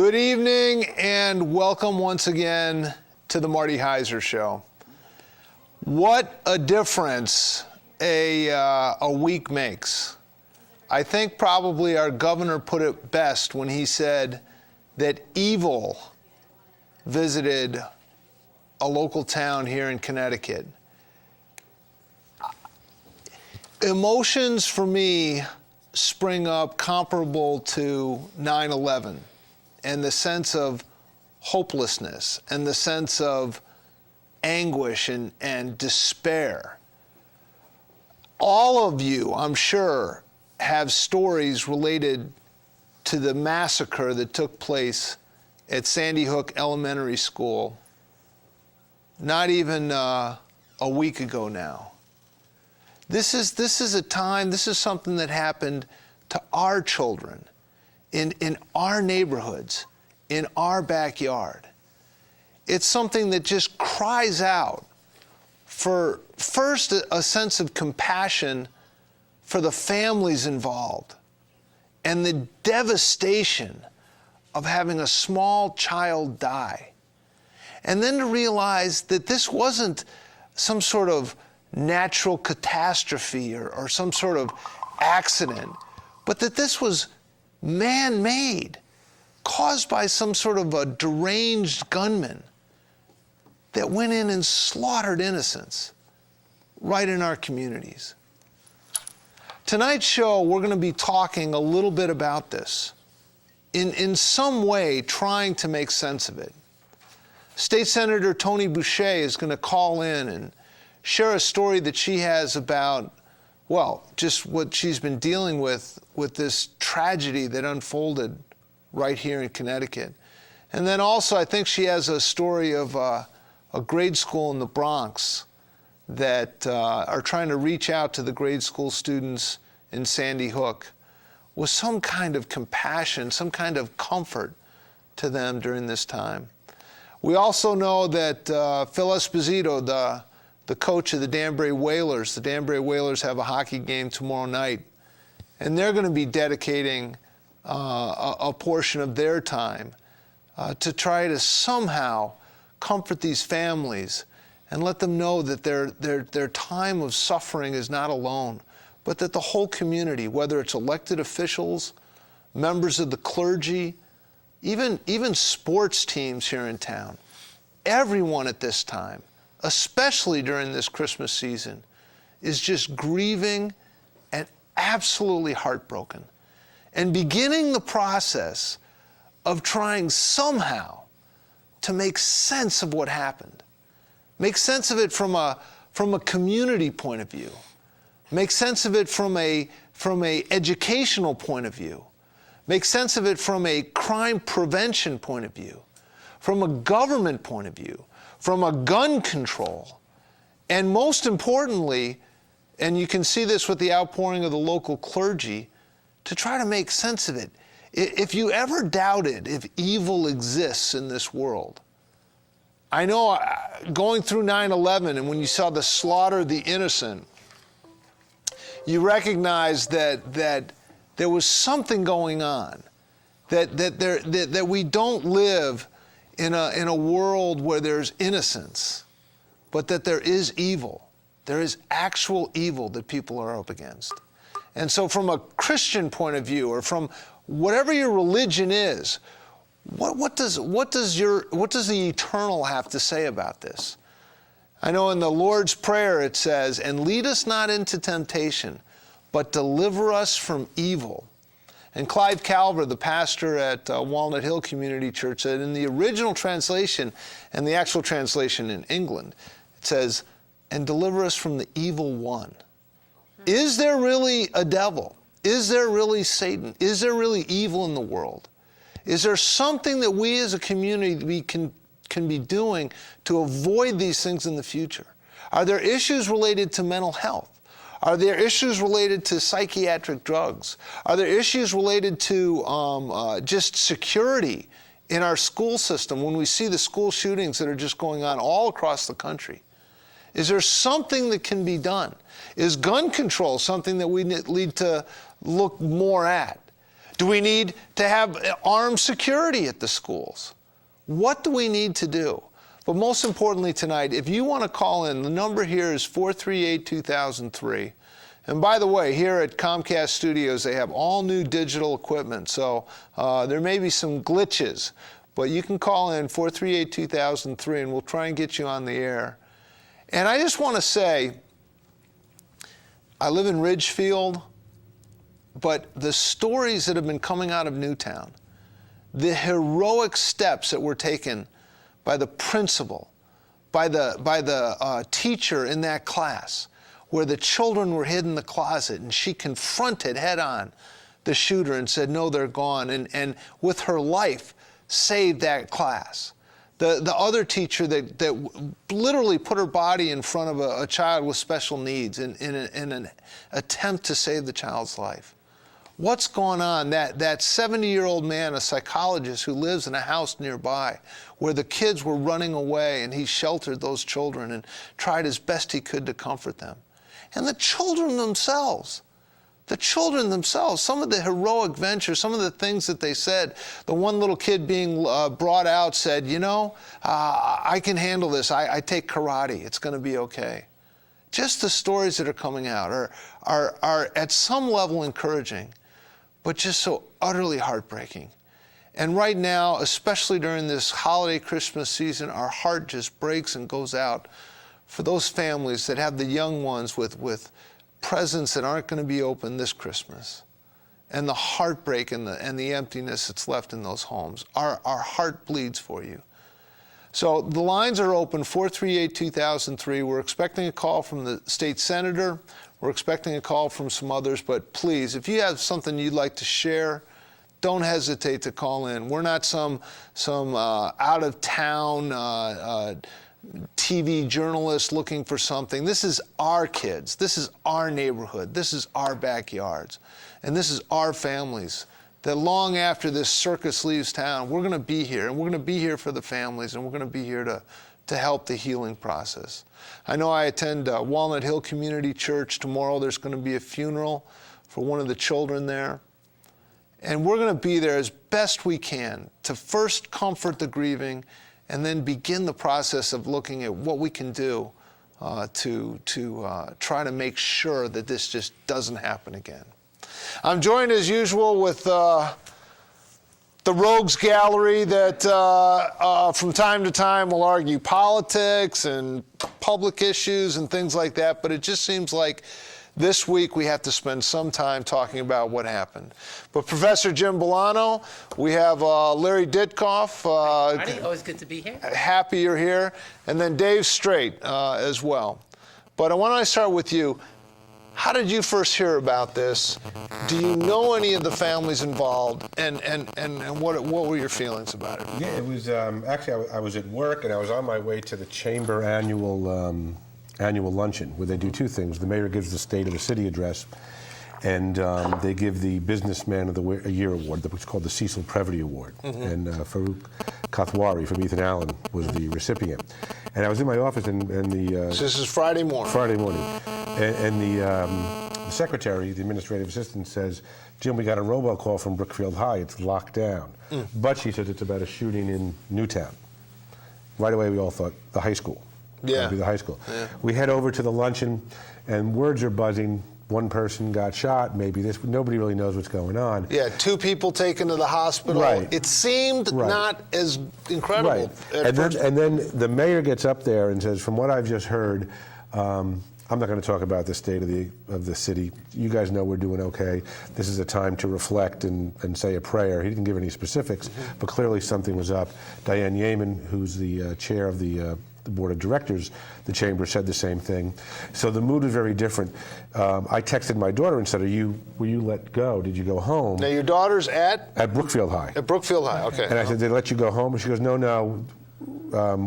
Good evening and welcome once again to the Marty Heiser Show. What a difference a week makes. I think probably our governor put it best when he said that evil visited a local town here in Connecticut. Emotions for me spring up comparable to 9/11 and the sense of hopelessness and the sense of anguish and despair. All of you, I'm sure, have stories related to the massacre that took place at Sandy Hook Elementary School not even a week ago now. This is a time, this is something that happened to our children in our neighborhoods, in our backyard. It's something that just cries out for, first, a sense of compassion for the families involved and the devastation of having a small child die. And then to realize that this wasn't some sort of natural catastrophe or some sort of accident, but that this was man-made, caused by some sort of a deranged gunman that went in and slaughtered innocents right in our communities. Tonight's show, we're going to be talking a little bit about this, in some way trying to make sense of it. State Senator Tony Boucher is going to call in and share a story that she has about, well, just what she's been dealing with this tragedy that unfolded right here in Connecticut. And then also, I think she has a story of a grade school in the Bronx that are trying to reach out to the grade school students in Sandy Hook with some kind of compassion, some kind of comfort to them during this time. We also know that Phil Esposito, the coach of the Danbury Whalers have a hockey game tomorrow night, and they're going to be dedicating a portion of their time to try to somehow comfort these families and let them know that their time of suffering is not alone, but that the whole community, whether it's elected officials, members of the clergy, even sports teams here in town, everyone at this time, especially during this Christmas season, is just grieving and absolutely heartbroken and beginning the process of trying somehow to make sense of what happened. Make sense of it from a community point of view. Make sense of it from a educational point of view. Make sense of it from a crime prevention point of view, from a government point of view, from a gun control, and most importantly, and you can see this with the outpouring of the local clergy, to try to make sense of it. If you ever doubted if evil exists in this world, I know going through 9/11 and when you saw the slaughter of the innocent, you recognize that there was something going on, that we don't live in a world where there's innocence, but that there is evil. There is actual evil that people are up against. And so from a Christian point of view, or from whatever your religion is, what does the eternal have to say about this? I know in the Lord's Prayer it says, "And lead us not into temptation, but deliver us from evil." And Clive Calver, the pastor at Walnut Hill Community Church, said in the original translation and the actual translation in England, it says, "And deliver us from the evil one." Is there really a devil? Is there really Satan? Is there really evil in the world? Is there something that we as a community can be doing to avoid these things in the future? Are there issues related to mental health? Are there issues related to psychiatric drugs? Are there issues related to just security in our school system when we see the school shootings that are just going on all across the country? Is there something that can be done? Is gun control something that we need to look more at? Do we need to have armed security at the schools? What do we need to do? But most importantly tonight, if you want to call in, the number here is 438-2003. And by the way, here at Comcast Studios, they have all new digital equipment, so there may be some glitches, but you can call in 438-2003 and we'll try and get you on the air. And I just want to say, I live in Ridgefield, but the stories that have been coming out of Newtown, the heroic steps that were taken by the principal, by the teacher in that class, where the children were hid in the closet and she confronted head-on the shooter and said, no, they're gone, and with her life saved that class. The other teacher that literally put her body in front of a child with special needs in an attempt to save the child's life. What's going on? That 70-year-old man, a psychologist who lives in a house nearby where the kids were running away and he sheltered those children and tried as best he could to comfort them. And the children themselves, some of the heroic ventures, some of the things that they said. The one little kid being brought out said, you know, I can handle this. I take karate. It's going to be okay. Just the stories that are coming out are at some level encouraging, but just so utterly heartbreaking. And right now, especially during this holiday Christmas season, our heart just breaks and goes out for those families that have the young ones with presents that aren't going to be opened this Christmas, and the heartbreak and the emptiness that's left in those homes. Our heart bleeds for you. So the lines are open, 438-2003. We're expecting a call from the state senator. We're expecting a call from some others, but please, if you have something you'd like to share, don't hesitate to call in. We're not some out-of-town TV journalist looking for something. This is our kids. This is our neighborhood. This is our backyards. And this is our families that long after this circus leaves town, we're going to be here, and we're going to be here for the families, and we're going to be here to help the healing process. I know I attend Walnut Hill Community Church. Tomorrow there's going to be a funeral for one of the children there. And we're going to be there as best we can to first comfort the grieving and then begin the process of looking at what we can do to try to make sure that this just doesn't happen again. I'm joined as usual with the Rogues Gallery that from time to time will argue politics and public issues and things like that, but it just seems like this week we have to spend some time talking about what happened. But Professor Jim Bolano, we have Larry Ditkoff. Marty, always good to be here. Happy you're here. And then Dave Straight as well. But why don't I start with you? How did you first hear about this? Do you know any of the families involved? And what were your feelings about it? Yeah, it was actually I was at work and I was on my way to the Chamber annual luncheon where they do two things. The mayor gives the State of the City address, and they give the Businessman of the Year award, which is called the Cecil Previty Award. Mm-hmm. And Farouk Kathwari from Ethan Allen was the recipient. And I was in my office, and the so this is Friday morning. And the secretary, the administrative assistant, says, "Jim, we got a robocall from Brookfield High. It's locked down." But she says it's about a shooting in Newtown. Right away, we all thought the high school. Yeah. Be the high school. Yeah. We head over to the luncheon, and words are buzzing. One person got shot, maybe this. Nobody really knows what's going on. Yeah, 2 people taken to the hospital. Right. It seemed not as incredible. Right. And then the mayor gets up there and says, from what I've just heard, I'm not going to talk about the state of the city. You guys know we're doing okay. This is a time to reflect and say a prayer. He didn't give any specifics, but clearly something was up. Diane Yeaman, who's the chair of the board of directors, the chamber, said the same thing. So the mood was very different. I texted my daughter and said, were you let go? Did you go home? Now your daughter's at Brookfield High. At Brookfield High, okay. And I said, they let you go home? And she goes, no,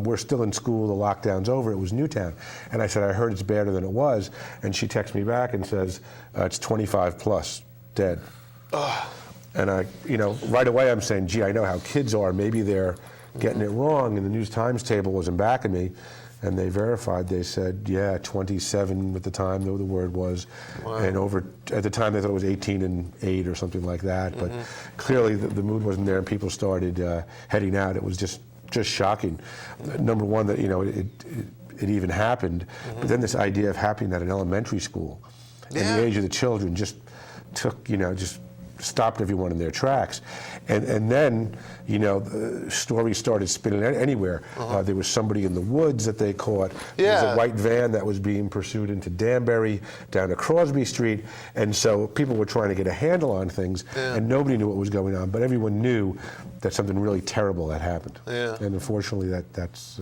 we're still in school, the lockdown's over. It was Newtown. And I said, I heard it's better than it was. And she texts me back and says, it's 25 plus, dead. And right away I'm saying, gee, I know how kids are. Maybe they're getting it wrong. And the News Times table wasn't backing me. and they verified. They said, yeah, 27 at the time, though the word was, and at the time they thought it was 18 and 8 or something like that. But clearly the mood wasn't there, and people started heading out. It was just shocking. Number one, that it even happened, but then this idea of happening at an elementary school, and the age of the children just took, just stopped everyone in their tracks. And then, the stories started spinning anywhere. There was somebody in the woods that they caught. There was a white van that was being pursued into Danbury, down to Crosby Street. And so people were trying to get a handle on things, and nobody knew what was going on, but everyone knew that something really terrible had happened. And unfortunately, that's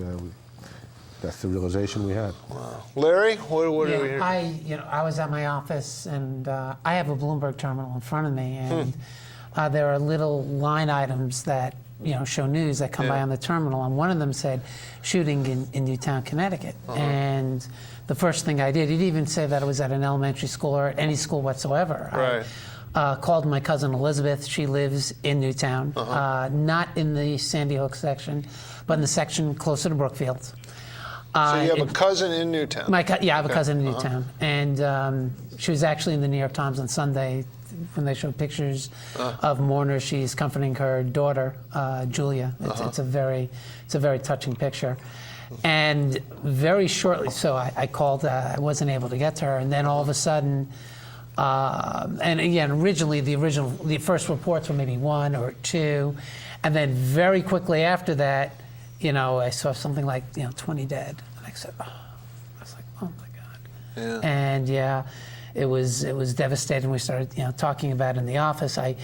the realization we had. Wow. Larry, what are we hearing? I was at my office, and I have a Bloomberg terminal in front of me, and there are little line items that show news that come by on the terminal, and one of them said shooting in Newtown, Connecticut. And the first thing I did, it even said that it was at an elementary school or at any school whatsoever. Right. Called my cousin Elizabeth. She lives in Newtown, not in the Sandy Hook section, but in the section closer to Brookfield. So you have a cousin in Newtown? I have a cousin in Newtown. And she was actually in the New York Times on Sunday when they showed pictures of mourners. She's comforting her daughter, Julia. It's a very touching picture. And very shortly, so I called, I wasn't able to get to her, and then all of a sudden, and again, originally the first reports were maybe 1 or 2, and then very quickly after that, I saw something like 20 dead, and I said, I was like, oh my God. Yeah. And it was devastating. We started talking about it in the office. One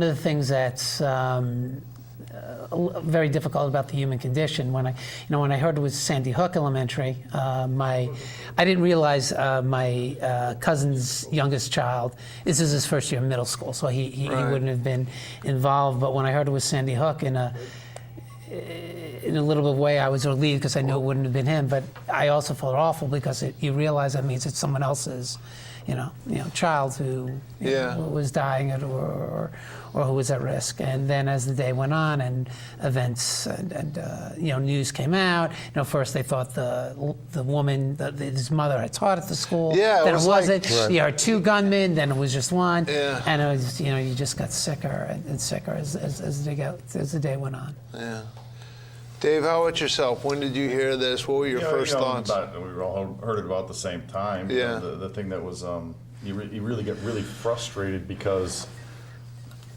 of the things that's very difficult about the human condition, when I heard it was Sandy Hook Elementary, I didn't realize my cousin's youngest child, this is his first year of middle school, so he wouldn't have been involved. But when I heard it was Sandy Hook, in a little bit of way, I was relieved because I knew it wouldn't have been him. But I also felt awful because you realize that means it's someone else's, child who was dying or who was at risk. And then as the day went on and events and news came out, first they thought the woman, his mother had taught at the school. Then it wasn't. There are 2 gunmen. Then it was just 1. And it was, you just got sicker and sicker as the day went on. Yeah. Dave, how about yourself? When did you hear this? What were your first thoughts? We all heard it about at the same time. Yeah. The thing that was, you really get really frustrated because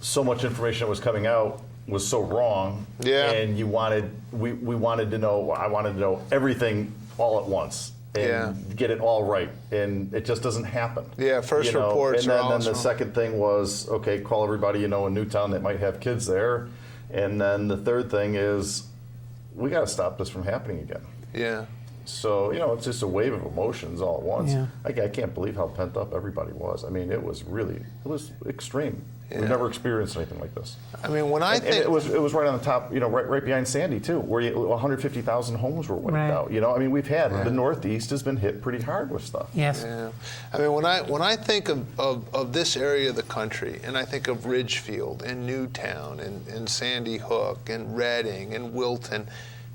so much information that was coming out was so wrong. Yeah. And we wanted to know, I wanted to know everything all at once. And get it all right, and it just doesn't happen. Yeah, first reports and are then awesome. the second thing was, okay, call everybody in Newtown that might have kids there, and then the third thing is, we got to stop this from happening again. Yeah. So, it's just a wave of emotions all at once. Yeah. I can't believe how pent up everybody was. I mean, it was extreme. Yeah. We've never experienced anything like this. I mean, when I think it was right on the top, right behind Sandy too, where 150,000 homes were wiped out. I mean, we've had the Northeast has been hit pretty hard with stuff. Yes. Yeah. I mean, when I think of this area of the country, and I think of Ridgefield and Newtown and Sandy Hook and Reading and Wilton,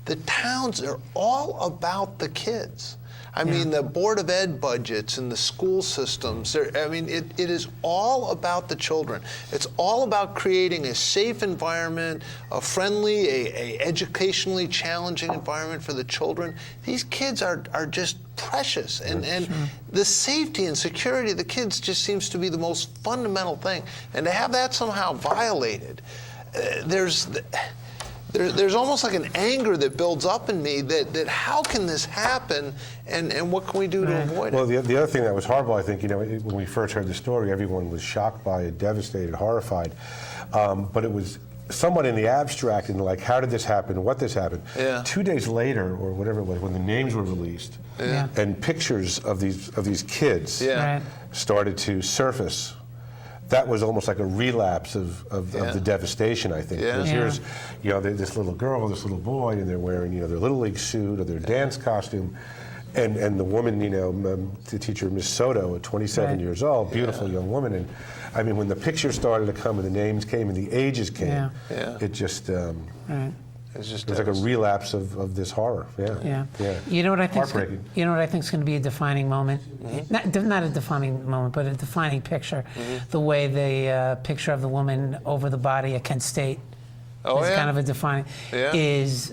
the towns are all about the kids. I mean, the Board of Ed budgets and the school systems, it is all about the children. It's all about creating a safe environment, a friendly, a educationally challenging environment for the children. These kids are just precious, and the safety and security of the kids just seems to be the most fundamental thing. And to have that somehow violated, there's almost like an anger that builds up in me that how can this happen, and what can we do to avoid it? Well, the other thing that was horrible, I think, when we first heard the story, everyone was shocked by it, devastated, horrified. But it was somewhat in the abstract, and like, how did this happen? What this happened? 2 days later, or whatever it was, when the names were released, and pictures of these kids started to surface. That was almost like a relapse of the devastation, I think. Because here's, this little girl, this little boy, and they're wearing, their Little League suit or their dance costume. And the woman, the teacher, Miss Soto, at 27 years old, beautiful young woman. And I mean, when the pictures started to come and the names came and the ages came, it just... It's just It's like a relapse of this horror. Yeah. Yeah. You know what I think? Heartbreaking. You know what I think is going to be a defining moment? Not a defining moment, but a defining picture. The way the picture of the woman over the body at Kent State is kind of a defining. Is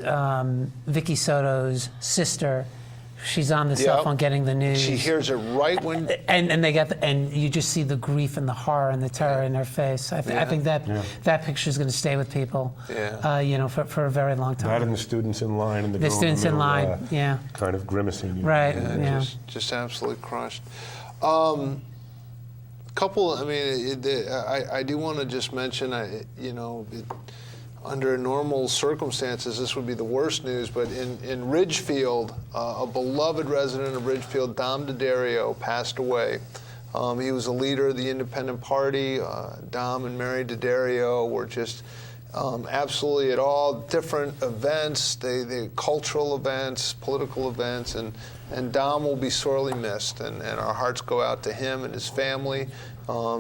Vicky Soto's sister? She's on the cell phone getting the news. She hears it right when. And they got and you just see the grief and the horror and the terror in her face. I think that picture is going to stay with people. For a very long time. That and the students in line and the students in line. Kind of grimacing. Right. Just absolutely crushed. Couple. I mean, I do want to just mention. Under normal circumstances, this would be the worst news, but in Ridgefield, a beloved resident of Ridgefield, Dom DiDario, passed away. He was a leader of the Independent Party. Dom and Mary DiDario were just absolutely at all different events, they cultural events, political events, and Dom will be sorely missed, and our hearts go out to him and his family,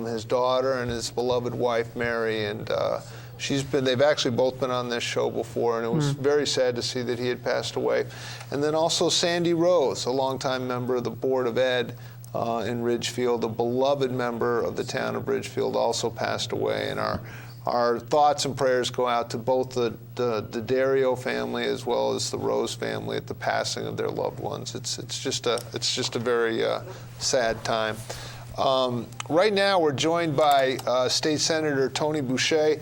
his daughter and his beloved wife, Mary, and they've actually both been on this show before, and it was very sad to see that he had passed away. And then also Sandy Rose, a longtime member of the Board of Ed in Ridgefield, a beloved member of the town of Ridgefield, also passed away. And our thoughts and prayers go out to both the DiDario family as well as the Rose family at the passing of their loved ones. It's just a very sad time. Right now we're joined by State Senator Tony Boucher.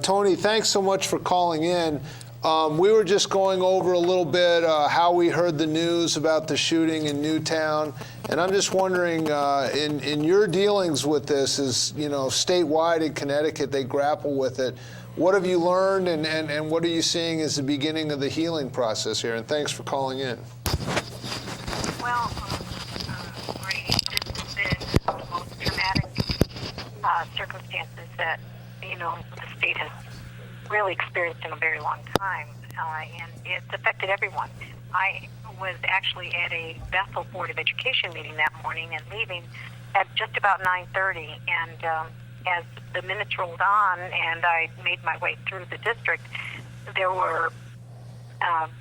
Tony, thanks so much for calling in. We were just going over a little bit how we heard the news about the shooting in Newtown, and I'm just wondering, in your dealings with this, is statewide in Connecticut, they grapple with it. What have you learned, and what are you seeing as the beginning of the healing process here? And thanks for calling in. Well, Marty, this has been the most traumatic circumstances that the state has really experienced in a very long time, and it's affected everyone. I was actually at a Bethel Board of Education meeting that morning and leaving at just about 9:30, and as the minutes rolled on and I made my way through the district, there were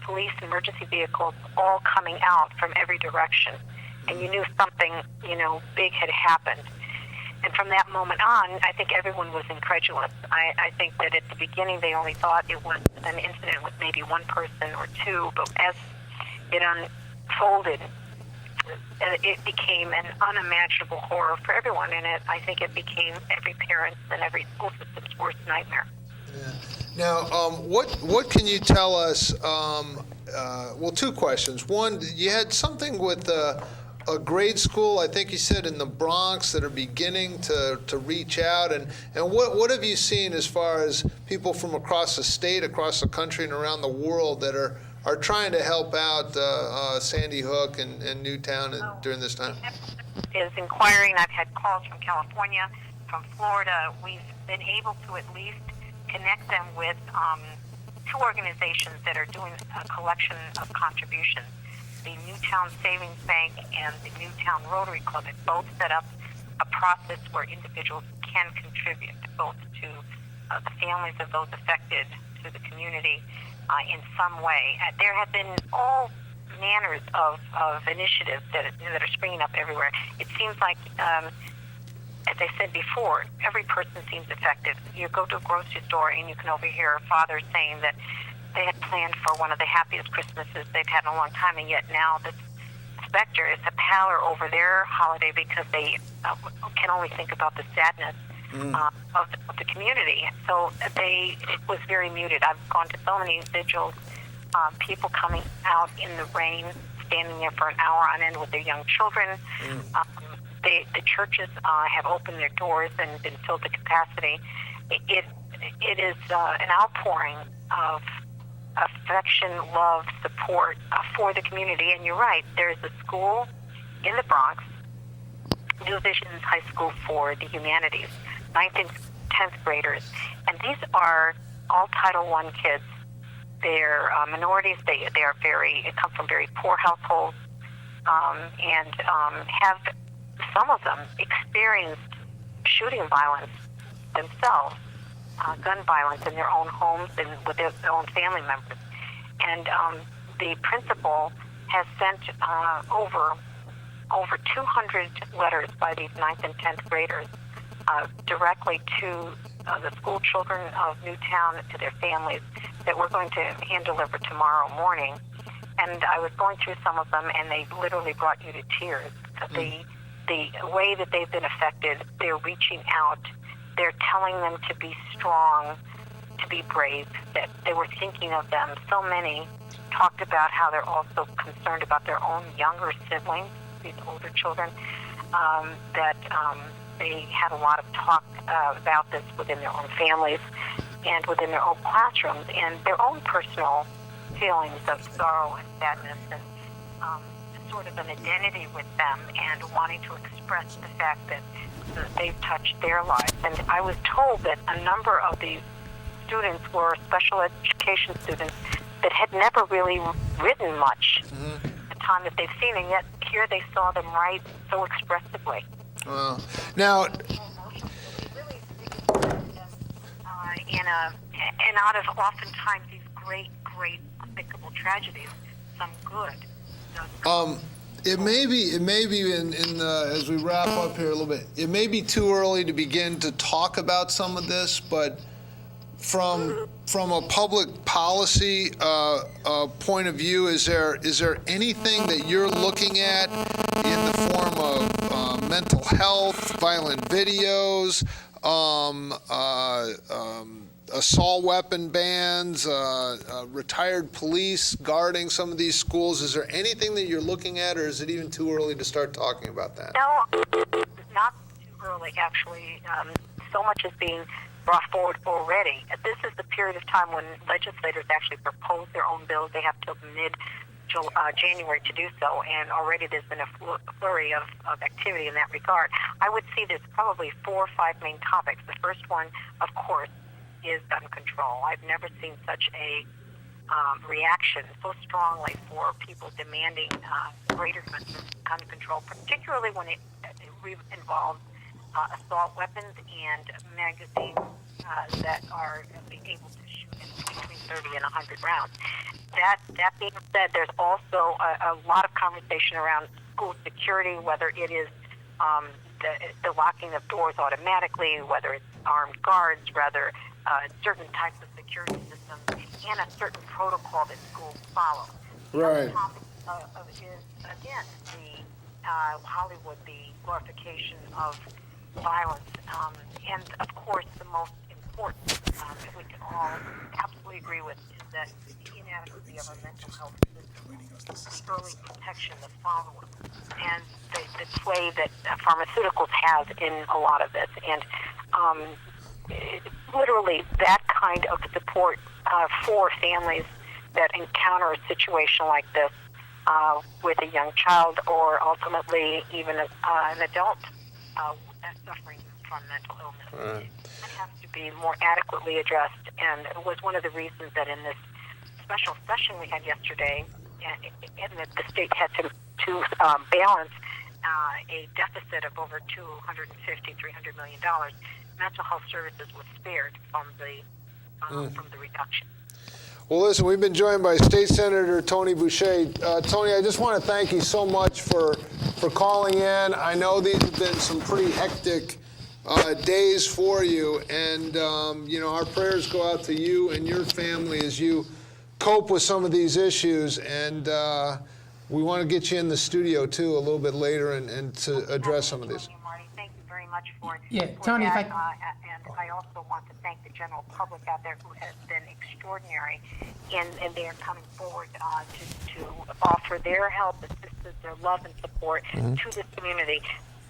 police emergency vehicles all coming out from every direction, and you knew something, big had happened. And from that moment on, I think everyone was incredulous. I think that at the beginning they only thought it was an incident with maybe one person or two, but as it unfolded, it became an unimaginable horror for everyone, and I think it became every parent's and every school system's worst nightmare. Now, what can you tell us? Well, two questions. One, you had something with a grade school, I think you said, in the Bronx that are beginning to reach out, and what have you seen as far as people from across the state, across the country, and around the world that are trying to help out Sandy Hook and Newtown during this time? Is inquiring. I've had calls from California, from Florida. We've been able to at least connect them with two organizations that are doing a collection of contributions. The Newtown Savings Bank and the Newtown Rotary Club have both set up a process where individuals can contribute both to the families of those affected, to the community in some way. There have been all manners of initiatives that are springing up everywhere. It seems like, as I said before, every person seems affected. You go to a grocery store and you can overhear fathers saying that they had planned for one of the happiest Christmases they've had in a long time, and yet now this specter is a pallor over their holiday because they can only think about the sadness of the community. So it was very muted. I've gone to so many vigils, people coming out in the rain, standing there for an hour on end with their young children. The churches have opened their doors and been filled to capacity. It is an outpouring of affection, love, support for the community. And you're right, there's a school in the Bronx, New Visions High School for the Humanities, 9th and 10th graders. And these are all Title I kids. They're minorities. They come from very poor households, and have, some of them, experienced shooting violence themselves. gun violence in their own homes and with their own family members. And the principal has sent over 200 letters by these 9th and 10th graders directly to the school children of Newtown, to their families, that we're going to hand deliver tomorrow morning. And I was going through some of them, and they literally brought you to tears. The way that they've been affected, they're reaching out. They're telling them to be strong, to be brave, that they were thinking of them. So many talked about how they're also concerned about their own younger siblings, these older children, that they had a lot of talk about this within their own families and within their own classrooms, and their own personal feelings of sorrow and sadness, and sort of an identity with them, and wanting to express the fact that they've touched their lives. And I was told that a number of these students were special education students that had never really written much the time that they've seen, and yet here they saw them write so expressively. Now, and out of oftentimes these great, despicable tragedies, some good. it may be as we wrap up here a little bit, it may be too early to begin to talk about some of this, but from a public policy point of view, is there anything that you're looking at in the form of mental health, violent videos, assault weapon bans, retired police guarding some of these schools? Is there anything that you're looking at, or is it even too early to start talking about that? No, not too early, actually. So much is being brought forward already. This is the period of time when legislators actually propose their own bills. They have till mid-January to do so, and already there's been a flurry of activity in that regard. I would see there's probably 4 or 5 main topics. The first one, of course, is gun control. I've never seen such a reaction so strongly for people demanding greater gun control, particularly when it involves assault weapons and magazines that are able to shoot between 30 and 100 rounds. That being said, there's also a lot of conversation around school security, whether it is the locking of doors automatically, whether it's armed guards, rather certain types of security systems, and a certain protocol that schools follow. Right. The other topic is, again, the Hollywood, the glorification of violence, and of course the most important that we can all absolutely agree with is that the inadequacy of our mental health system, the early protection, the follow-up, and the sway that pharmaceuticals have in a lot of this, and literally that kind of support for families that encounter a situation like this with a young child, or ultimately even an adult suffering from mental illness. Right. It has to be more adequately addressed, and it was one of the reasons that in this special session we had yesterday, and that the state had to balance a deficit of over $250–300 million. Mental health services was spared from the reduction. Well, listen, we've been joined by State Senator Tony Boucher. Tony, I just want to thank you so much for calling in. I know these have been some pretty hectic days for you, and our prayers go out to you and your family as you cope with some of these issues. And we want to get you in the studio too a little bit later and to address some of these. Marty, thank you very much for Tony, that. if I and I also want to thank the general public out there who has been extraordinary, and they are coming forward to offer their help, assistance, their love and support to this community.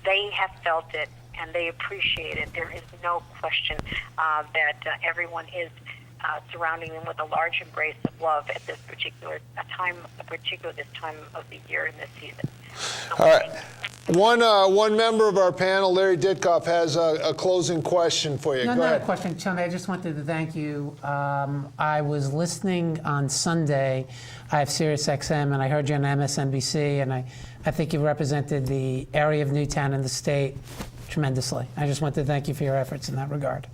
They have felt it, and they appreciate it. There is no question that everyone is surrounding them with a large embrace of love at this particular time of the year and this season. So All right. One member of our panel, Larry Ditkoff, has a closing question for you. No, Go not ahead. a question, Tony. I just wanted to thank you. I was listening on Sunday. I have Sirius XM, and I heard you on MSNBC, and I think you represented the area of Newtown and the state tremendously. I just want to thank you for your efforts in that regard.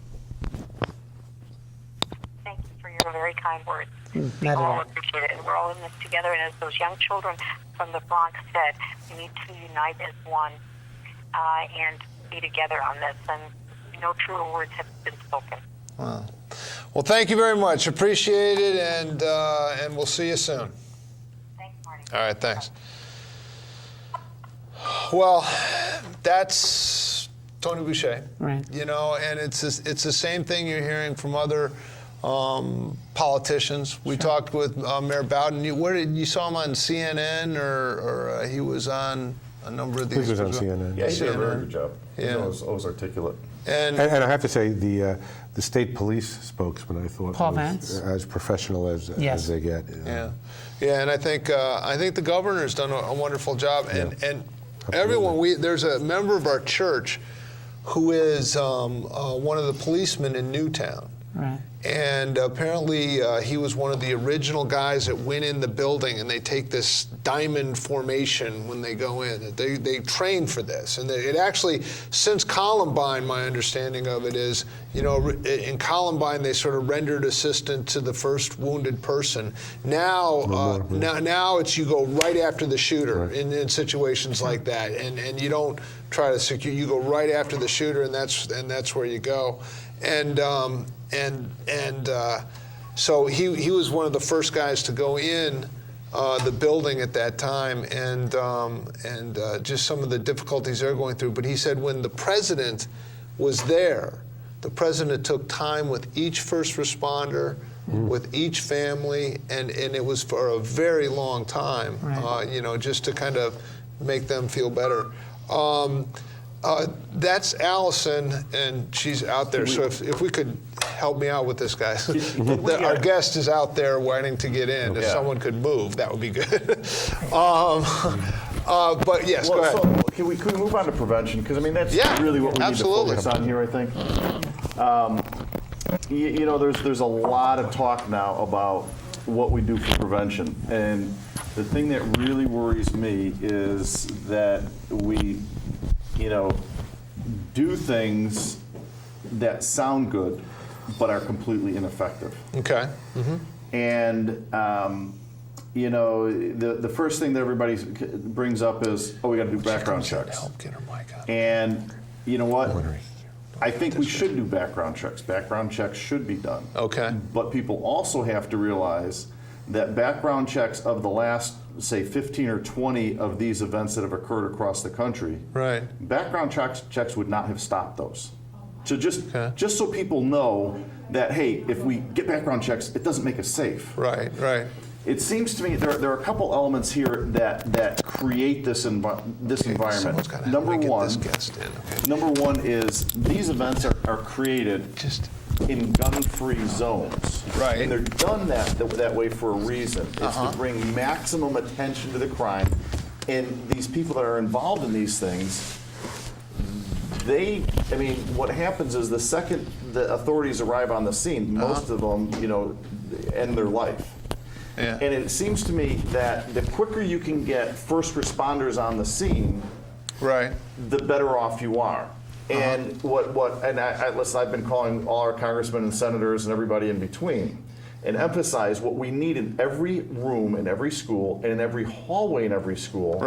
kind words. We Not at all all. appreciate it, and we're all in this together. And as those young children from the Bronx said, we need to unite as one and be together on this. And no truer words have been spoken. Wow. Well, thank you very much. Appreciate it, and we'll see you soon. Thanks, Marty. All right, thanks. Well, that's Tony Boucher. Right. You know, and it's the same thing you're hearing from other politicians. We talked with Mayor Bowden. You saw him on CNN, or he was on a number of these. He was on CNN. Yeah, he did a very CNN. good job. Yeah. He was always articulate. And And I have to say, the state police spokesman, I thought, Paul was Vance? as professional as Yes. they get. yeah, and I think the governor's done a wonderful job, and everyone. There's a member of our church who is one of the policemen in Newtown. Right. And apparently he was one of the original guys that went in the building, and they take this diamond formation when they go in. They train for this. And it actually, since Columbine, my understanding of it is, you know, in Columbine they sort of rendered assistance to the first wounded person. Now, now it's you go right after the shooter in situations like that, and you don't try to secure. You go right after the shooter, and that's where you go. So he was one of the first guys to go in the building at that time, and just some of the difficulties they're going through. But he said when the president was there, the president took time with each first responder, with each family, and it was for a very long time, you know, just to kind of make them feel better. That's Allison, and she's out there. So if we could help me out with this, guys. Our guest is out there waiting to get in. If someone could move, that would be good. But yes, go ahead. So can we move on to prevention? Because I mean that's really what we need to focus on here, I think. You know, there's a lot of talk now about what we do for prevention, and the thing that really worries me is that we, you know, do things that sound good but are completely ineffective. Okay. And you know, the first thing that everybody brings up is, oh, we got to do background checks. Help get her mic on. And you know what? I think we should do background checks. Background checks should be done. Okay. But people also have to realize that background checks of the last, say, 15 or 20 of these events that have occurred across the country, Right. background checks would not have stopped those. So just so people know that, hey, if we get background checks, it doesn't make us safe. Right. It seems to me there are a couple elements here that create this Someone's environment. got to help me get this guest in. Okay. Number one is these events are created Just in gun-free zones. Right. And they're done that way for a reason. It's to bring maximum attention to the crime. And these people that are involved in these things, what happens is the second the authorities arrive on the scene, most of them, you know, end their life. Yeah. And it seems to me that the quicker you can get first responders on the scene, right. the better off you are. And listen, I've been calling all our congressmen and senators and everybody in between and emphasize what we need in every room in every school and in every hallway in every school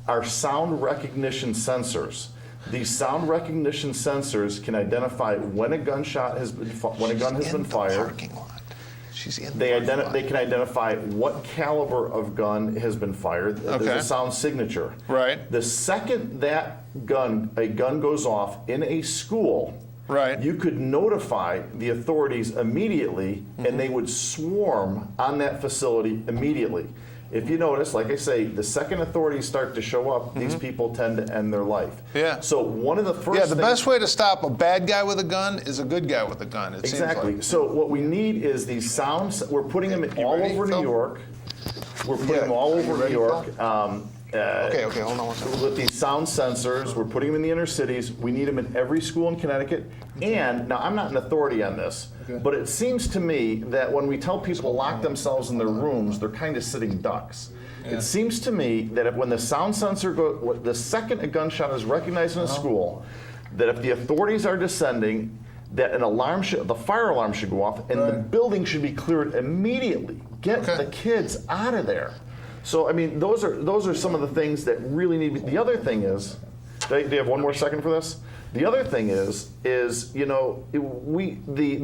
are sound recognition sensors. These sound recognition sensors can identify when a gun has been fired. Parking lot. She's in the They can identify what caliber of gun has been fired. There's a sound signature. Right. The second that a gun goes off in a school, you could notify the authorities immediately, and they would swarm on that facility immediately. If you notice, like I say, the second authorities start to show up, these people tend to end their life. Yeah. So one of the first the best way to stop a bad guy with a gun is a good guy with a gun. It exactly. Seems like. So what we need is these sounds. We're putting them all over New York. We're putting them all over New York. Okay, hold on one second. With these sound sensors, we're putting them in the inner cities. We need them in every school in Connecticut. And now I'm not an authority on this, but it seems to me that when we tell people to lock themselves in their rooms, they're kind of sitting ducks. It seems to me that when the sound sensor the second a gunshot is recognized in a school, that if the authorities are descending, that the fire alarm should go off, and the building should be cleared immediately. Get the kids out of there. So I mean, those are some of the things that really need. The other thing is, do you have one more second for this? The other thing is the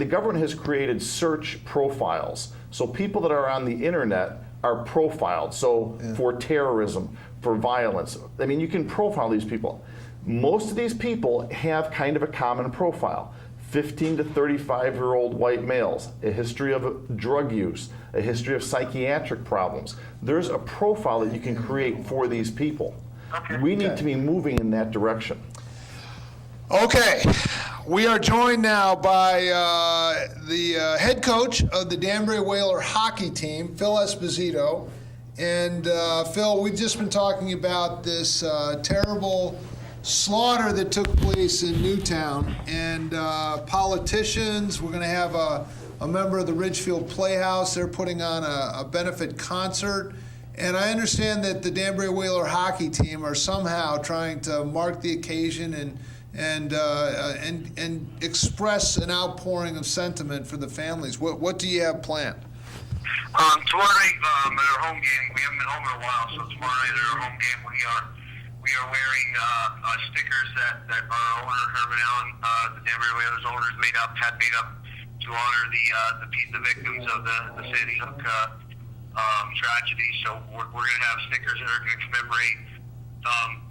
government has created search profiles, so people that are on the internet are profiled. So for terrorism, for violence, I mean, you can profile these people. Most of these people have kind of a common profile. 15 to 35-year-old white males, a history of drug use, a history of psychiatric problems. There's a profile that you can create for these people. We need to be moving in that direction. Okay, we are joined now by the head coach of the Danbury Whaler hockey team, Phil Esposito. And Phil, we've just been talking about this terrible slaughter that took place in Newtown, and politicians. We're going to have a member of the Ridgefield Playhouse. They're putting on a benefit concert, and I understand that the Danbury Whaler hockey team are somehow trying to mark the occasion and express an outpouring of sentiment for the families. What do you have planned? Tomorrow night at our home game, we haven't been home in a while, so tomorrow night at our home game, we are wearing stickers that our owner, Herman Allen, the Danbury Whalers owner, had made up to honor the victims of the Sandy Hook tragedy. So we're going to have stickers that are going to commemorate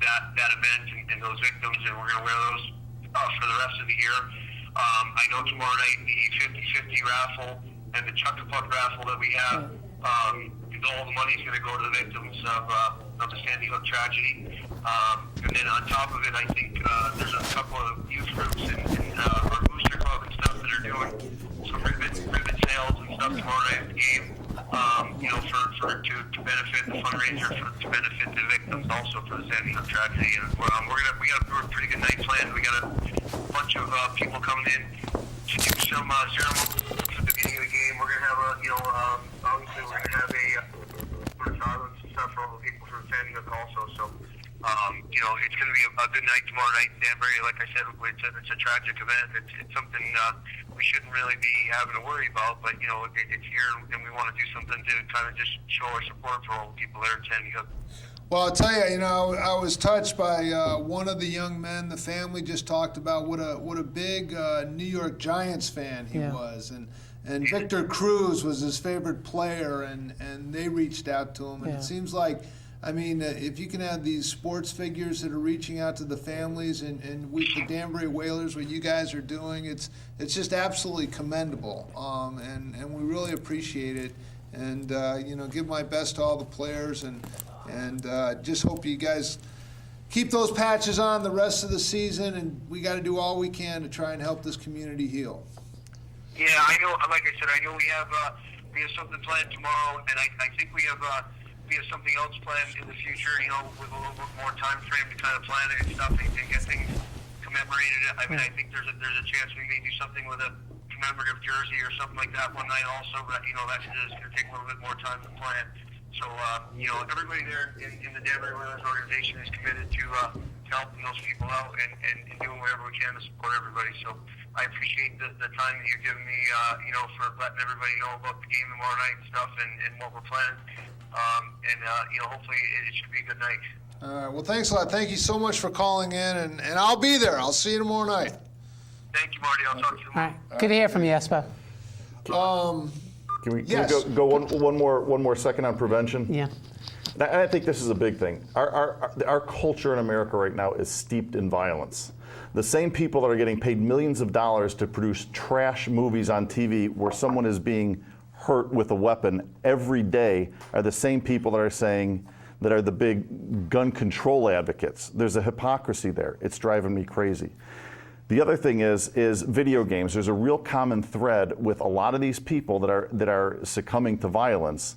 that event and those victims, and we're going to wear those for the rest of the year. I know tomorrow night the 50-50 raffle and the Chuck a Puck raffle that we have, all the money is going to go to the victims of the Sandy Hook tragedy. And then on top of it, I think there's a couple of youth groups and our booster club and stuff that are doing some ribbon sales and stuff tomorrow night at the game. To benefit the fundraiser to benefit the victims also for the Sandy Hook tragedy. And we got a pretty good night planned. We got a bunch of people coming in to do some ceremony at the beginning of the game. We're gonna have obviously we're gonna have a silence and stuff for all the people from Sandy Hook also. So it's gonna be a good night tomorrow night in Danbury. Like I said, it's a tragic event. It's something we shouldn't really be having to worry about, but it's here, and we want to do something to kind of just show our support for all the people there in Sandy Hook. Well, I'll tell you, I was touched by one of the young men. The family just talked about what a big New York Giants fan he was, and Victor Cruz was his favorite player, and they reached out to him, and it seems like, if you can have these sports figures that are reaching out to the families, and with the Danbury Whalers, what you guys are doing, it's just absolutely commendable, and we really appreciate it, and give my best to all the players, and just hope you guys keep those patches on the rest of the season, and we got to do all we can to try and help this community heal. Yeah, I know. Like I said, I know we have something planned tomorrow, and I think we have something else planned in the future. With a little bit more time frame to kind of plan it and stuff and get things commemorated. I think there's a chance we may do something with a commemorative jersey or something like that one night also. But that's just going to take a little bit more time to plan. So, everybody there in the Danbury Whalers organization is committed to helping those people out and doing whatever we can to support everybody. So I appreciate the time that you're giving me, for letting everybody know about the game tomorrow night and stuff and what we're planning. Hopefully it should be a good night. All right. Well, thanks a lot. Thank you so much for calling in, and I'll be there. I'll see you tomorrow night. Thank you, Marty. I'll talk to you tomorrow. All right. Good to hear from you, Espo. Can we Yes. go one more second on prevention? Yeah. And I think this is a big thing. Our culture in America right now is steeped in violence. The same people that are getting paid millions of dollars to produce trash movies on TV where someone is being hurt with a weapon every day are the same people that are the big gun control advocates. There's a hypocrisy there. It's driving me crazy. The other thing is video games. There's a real common thread with a lot of these people that are succumbing to violence,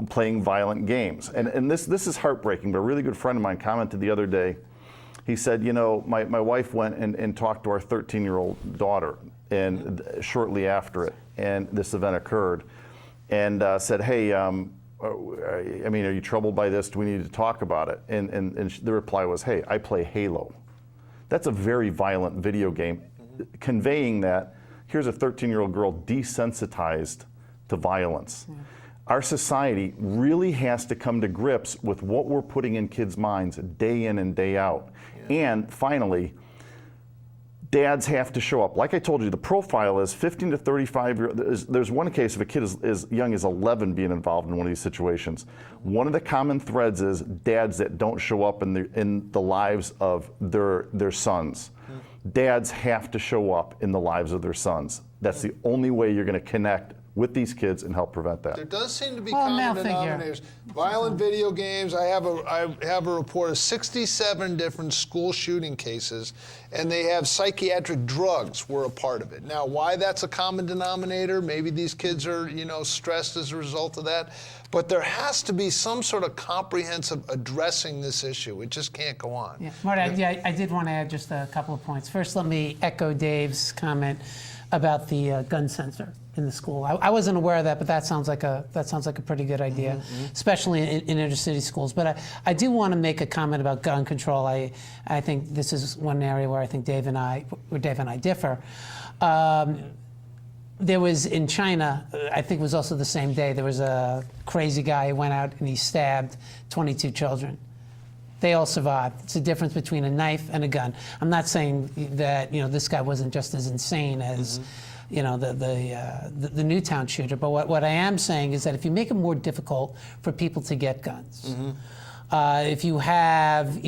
playing violent games. And this is heartbreaking, but a really good friend of mine commented the other day. He said, my wife went and talked to our 13-year-old daughter and shortly after it, and this event occurred, and said, hey, are you troubled by this? Do we need to talk about it? And the reply was, hey, I play Halo. That's a very violent video game. conveying that here's a 13-year-old girl desensitized to violence. Our society really has to come to grips with what we're putting in kids' minds day in and day out. And finally, dads have to show up. Like I told you, the profile is 15 to 35 there's one case of a kid as young as 11 being involved in one of these situations. One of the common threads is dads that don't show up in the lives of their sons. Dads have to show up in the lives of their sons. That's the only way you're going to connect with these kids and help prevent that. There does seem to be Well, common male figure. denominators. Violent video games. I have a report of 67 different school shooting cases, and they have psychiatric drugs were a part of it. Now, why that's a common denominator? Maybe these kids are, stressed as a result of that. But there has to be some sort of comprehensive addressing this issue. It just can't go on. Yeah, Marty, I did want to add just a couple of points. First, let me echo Dave's comment about the gun sensor in the school. I wasn't aware of that, but that sounds like a pretty good idea, especially in inner city schools. But I do want to make a comment about gun control. I think this is one area where I think Dave and I differ. There was in China, I think it was also the same day, there was a crazy guy who went out and he stabbed 22 children. They all survived. It's the difference between a knife and a gun. I'm not saying that this guy wasn't just as insane as the Newtown shooter, but what I am saying is that if you make it more difficult for people to get guns, if you have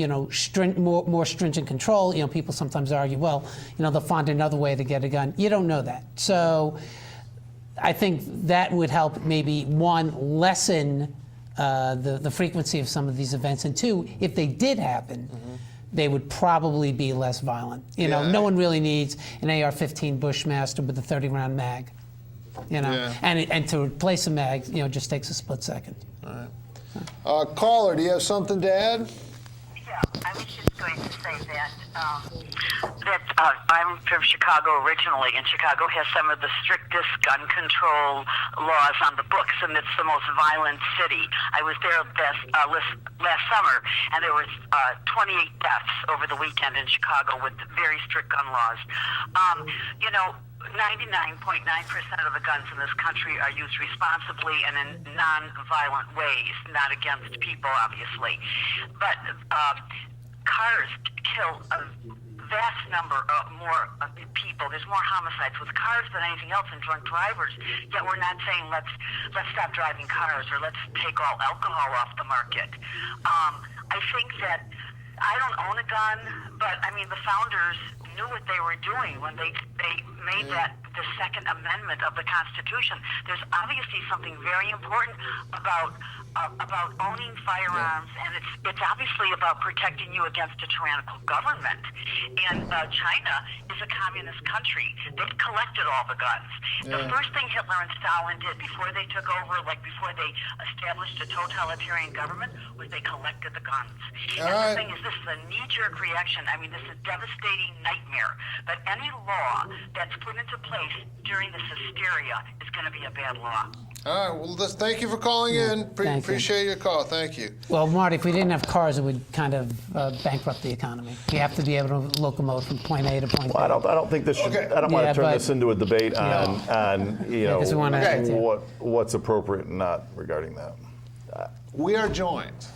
more stringent control, people sometimes argue, well, they'll find another way to get a gun. You don't know that. So I think that would help maybe, one, lessen the frequency of some of these events, and two, if they did happen, they would probably be less violent. No one really needs an AR-15 Bushmaster with a 30-round mag. And to replace a mag, just takes a split second. All right. Caller, do you have something to add? Yeah, I was just going to say that I'm from Chicago originally, and Chicago has some of the strictest gun control laws on the books, and it's the most violent city. I was there last summer, and there was 28 deaths over the weekend in Chicago with very strict gun laws. 99.9% of the guns in this country are used responsibly and in non-violent ways, not against people, obviously. But cars kill a vast number more people. There's more homicides with cars than anything else, and drunk drivers. Yet we're not saying let's stop driving cars or let's take all alcohol off the market. I think that I don't own a gun, but I mean the founders knew what they were doing when they made that the Second Amendment of the Constitution. There's obviously something very important about owning firearms, and it's obviously about protecting you against a tyrannical government. And China is a communist country. They collected all the guns. The first thing Hitler and Stalin did before they took over, like before they established a totalitarian government, was they collected the guns. And the thing is, this is a knee-jerk reaction. I mean, this is a devastating nightmare. But any law that's put into place during this hysteria is going to be a bad law. All right, well, thank you for calling in. Appreciate your call. Thank you. Well, Marty, if we didn't have cars, it would kind of bankrupt the economy. You have to be able to locomote from point A to point B. Well, I don't think this should. Okay. I don't want Yeah, to turn but- this into a debate on because we wanna- Okay. what's appropriate and not regarding that. We are joined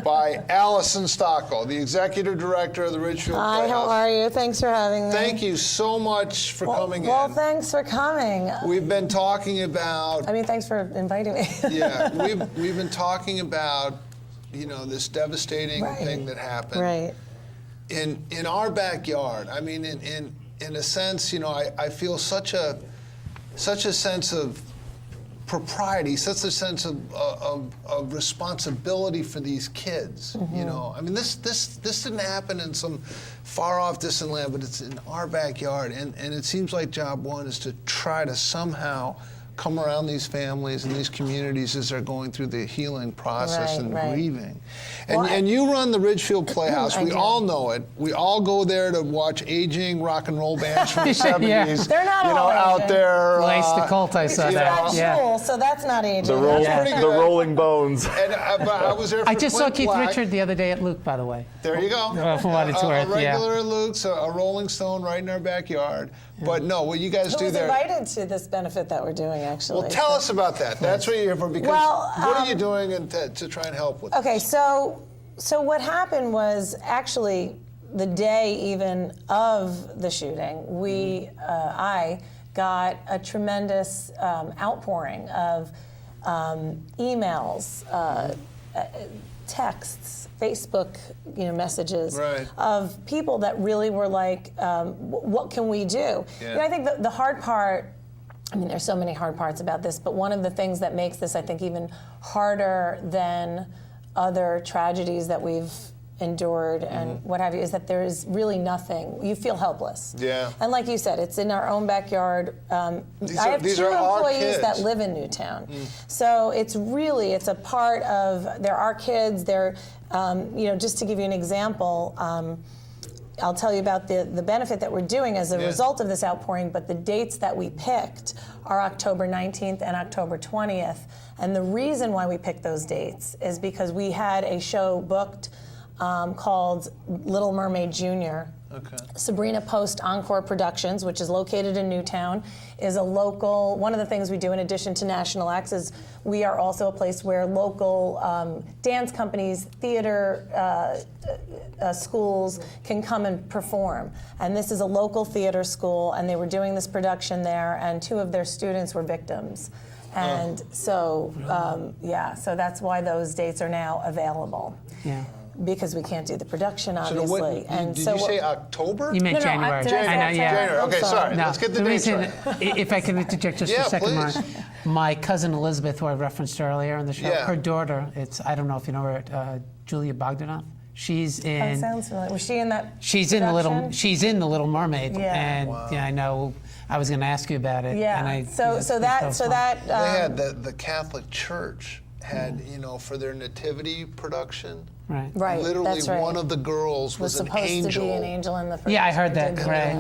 by Allison Stockel, the Executive Director of the Ridgefield Hi, Playhouse. how are you? Thanks for having me. Thank you so much for coming Well, in. thanks for coming. We've been talking about Thanks for inviting me. we've been talking about this devastating Right. thing that happened Right. in our backyard. I mean, in a sense, I feel such a sense of propriety, such a sense of responsibility for these kids. I mean, this didn't happen in some far off distant land, but it's in our backyard, and it seems like job one is to try to somehow come around these families and these communities as they're going through the healing process and grieving. And you run the Ridgefield Playhouse. We all know it. We all go there to watch aging rock and roll bands from the 70s. They're not all out aging. there. Lace the Cult, I saw that. Cool, so that's not aging. The Rolling Bones. And but I was there for I just saw Clint Keith Black. Richard the other day at Luke, by the way. There you go. For what it's worth, A regular at Luke's, a Rolling Stone right in our backyard. But no, what you guys Who do was there. invited to this benefit that we're doing, actually? Well, tell us about that. That's what you're here for. Because what are you doing to try and help with Okay, this? so what happened was actually the day even of the shooting, I got a tremendous outpouring of emails, texts, Facebook, messages of people that really were like, "What can we do?" Yeah. I think the hard part. I mean, there's so many hard parts about this, but one of the things that makes this, I think, even harder than other tragedies that we've endured and what have you, is that there is really nothing. You feel helpless. Yeah. And like you said, it's in our own backyard. I have these two are our employees kids. that live in Newtown. So it's a part of, they're our kids. They're, just to give you an example, I'll tell you about the benefit that we're doing as a result of this outpouring, but the dates that we picked are October 19th and October 20th. And the reason why we picked those dates is because we had a show booked called Little Mermaid Jr. Okay. Sabrina Post Encore Productions, which is located in Newtown, is a local, one of the things we do in addition to national acts is we are also a place where local dance companies, theater schools can come and perform. And this is a local theater school, and they were doing this production there, and 2 of their students were victims. And so that's why those dates are now available. Yeah. Because we can't do the production, So obviously. did you say October? You meant No, January. did I say I know, October? yeah. January. Okay, sorry. No, Let's get the let me dates say right. that- if I can interject just for Yeah, a second, please. Mark. My cousin Elizabeth, who I referenced earlier in the show, Yeah. her daughter, I don't know if you know her, Julia Bogdanoff. She's That in. sounds familiar. Was she in that? She's in the Little. production? She's in the Little Mermaid. Yeah. And I know. I was going to ask you about it. Yeah. And I, So that. They had the Catholic Church had, for their nativity production. Right. Right. Literally, That's right. one of the girls was an supposed angel. to be an angel in the first. Yeah, I heard that. And Right.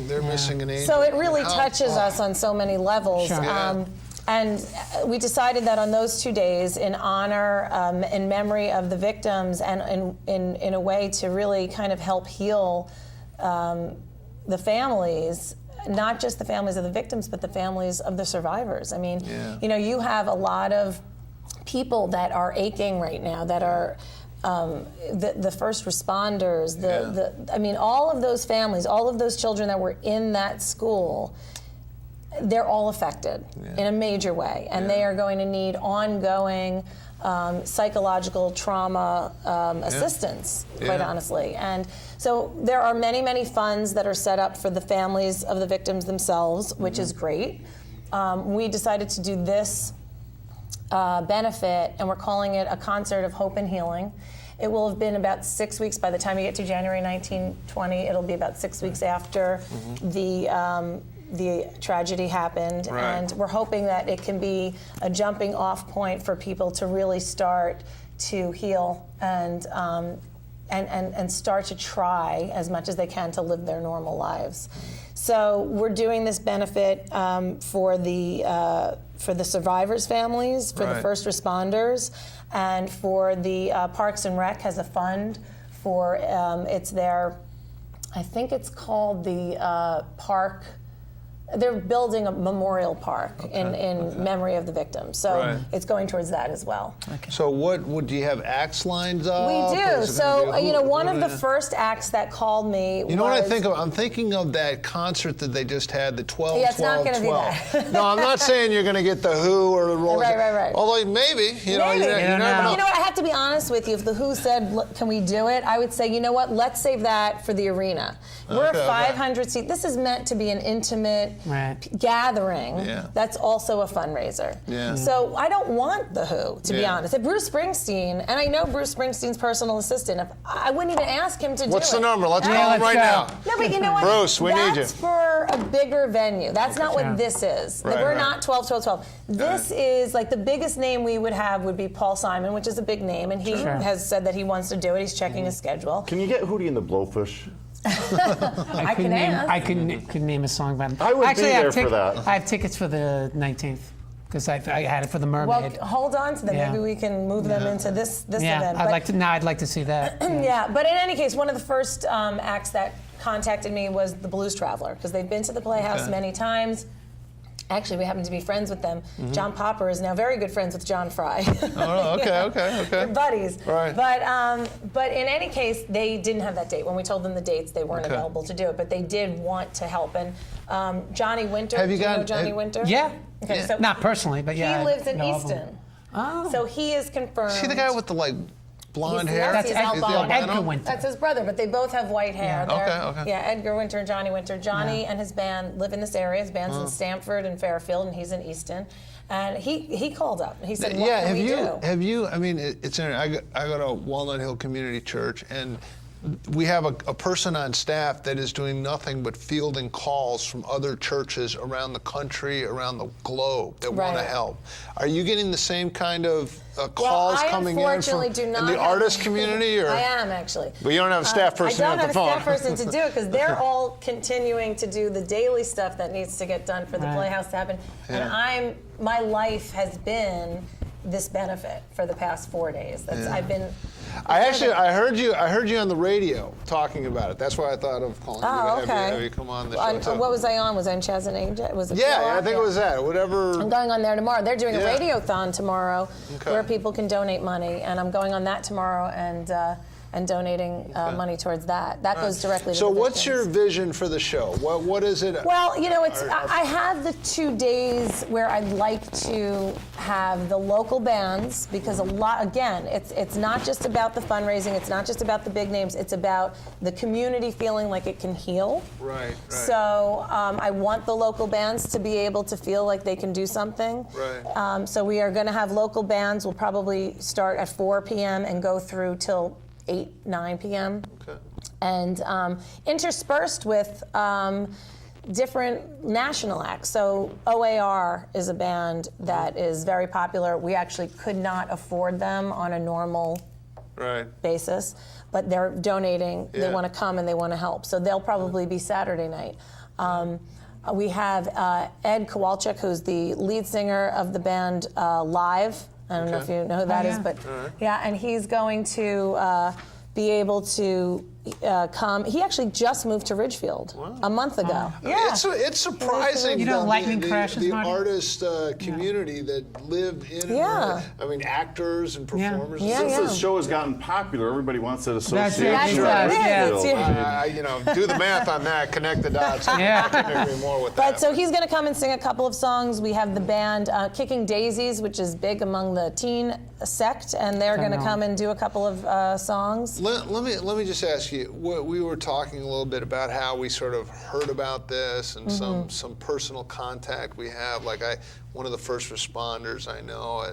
they're missing an angel. So it really How- touches us on so many levels. Sure. Yeah. And we decided that on those 2 days, in honor, in memory of the victims, and in a way to really kind of help heal the families, not just the families of the victims, but the families of the survivors. I mean, you have a lot of people that are aching right now, that are the first responders, all of those families, all of those children that were in that school, they're all affected in a major way, and they are going to need ongoing psychological trauma assistance, quite honestly. And so there are many, many funds that are set up for the families of the victims themselves, which is great. We decided to do this benefit, and we're calling it a concert of hope and healing. It will have been about 6 weeks by the time you get to January 1920. It'll be about 6 weeks after the tragedy happened, and we're hoping that it can be a jumping off point for people to really start to heal and start to try as much as they can to live their normal lives. So we're doing this benefit for the survivors' families, for the first responders, and for the Parks and Rec has a fund for it's their, I think it's called the park. They're building a memorial park in memory of the victims. So it's going towards that as well. Okay. So do you have acts lined up? We Or do. is it gonna be- So, one of the first acts that called me You know what I was- think of? I'm thinking of that concert that they just had, the 12, Yeah, it's 12, not gonna be 12. that. No, I'm not saying you're going to get the Who or the Rolling Right, Stones. right, right. Although maybe, you know, Maybe. you never know. You know what, I have to be honest with you. If the Who said, "Look, can we do it?" I would say, you know what, let's save that for the arena. We're Okay, 500 seats. This is meant to be an intimate Right. gathering, Yeah. that's also a fundraiser. Yeah. So I don't want the Who, to be Yeah. honest. If Bruce Springsteen, and I know Bruce Springsteen's personal assistant, I wouldn't even ask him to do it. What's the number? Let's Yeah, call him let's right go. now. No, but you know what? Bruce, we need you. That's for a bigger venue. That's not what Sure. this is. Right, We're right. not 12, 12, 12. This is like the biggest name we would have would be Paul Simon, which is a big name, and he Sure. has said that he wants to do it. He's checking his schedule. Can you get Hootie and the Blowfish? I can ask. I could name a song by them. I would be Actually, I have there for that. I have tickets for the 19th because I had it for the Well, Mermaid. hold on to them. Yeah. Maybe we can move them into this Yeah, event. I'd like to see that. Yeah, but in any case, one of the first acts that contacted me was the Blues Traveler, because they've been to the Playhouse Okay. many times. Actually, we happen to be friends with them. John Popper is now very good friends with John Fry. Oh, okay. They're buddies. Right. But in any case, they didn't have that date. When we told them the dates, they weren't Okay. available to do it, but they did want to help. And Johnny Winter, Have you do you know gotten- Johnny have- Winter? Yeah. Okay, Yeah. so Not personally, but yeah. he I lives in know of him. Easton. Oh. So he is confirmed. See the guy with the like blonde He's- hair? yes, he's That's albino. Edgar Winter. That's his brother, but they both have white hair. Yeah. They're- Okay. Yeah, Edgar Winter and Johnny Winter. Johnny and his band live in this area. His band's in Stamford and Fairfield, and he's in Easton. And he called up. He said, "What can we do?" Have you? I mean, it's interesting. I go to Walnut Hill Community Church, and we have a person on staff that is doing nothing but fielding calls from other churches around the country, around the globe that want to Right. help. Are you getting the same kind of Well, calls I coming in from unfortunately do not in the have- artist community? Or I am actually. But you don't have a staff person I at don't the phone. have a staff person to do it because they're all continuing to do the daily stuff that needs to get done for the Right. Playhouse to happen. And my life has been this benefit for the past 4 days. I've been. I heard you on the radio talking about it. That's why I thought of calling you Oh, to okay. have you come on the show too. What was I on? Was I on Chaz and AJ? Was it? Yeah, Phil I out? think it was that. Whatever. I'm going on there tomorrow. They're doing a Yeah. radiothon tomorrow Okay. where people can donate money, and I'm going on that tomorrow and donating money towards that. That goes directly to So the what's your victims. vision for the show? What is it? Well, you know, I have the 2 days where I'd like to have the local bands, because it's not just about the fundraising, it's not just about the big names, it's about the community feeling like it can heal. Right. So I want the local bands to be able to feel like they can do something. Right. So we are going to have local bands. We'll probably start at 4 p.m. and go through till 8, 9 p.m. Okay. And interspersed with different national acts. So OAR is a band that is very popular. We actually could not afford them on a normal Right. basis, but they're donating. They Yeah. want to come and they want to help. So they'll probably be Saturday night. We have Ed Kowalczyk, who's the lead singer of the band Live. I don't know if you know who that is, yeah. but yeah, and he's going to be able to come. He actually just moved to Ridgefield a month ago. Yeah. It's surprising. You know, the- lightning the, crashes, the Marty? artist community that live in. and Yeah. around- I mean, actors and Yeah. performers. Yeah, Since yeah. this show has gotten popular, everybody wants that That's association. it. That's with what it is. Ridgefield. It's- Do the math on that. Connect the dots. Yeah. I couldn't agree more with But that. so he's going to come and sing a couple of songs. We have the band Kicking Daisies, which is big among the teen sect, and they're going to know. come and do a couple of songs. Let me just ask you. We were talking a little bit about how we sort of heard about this and some personal contact we have. Like one of the first responders I know,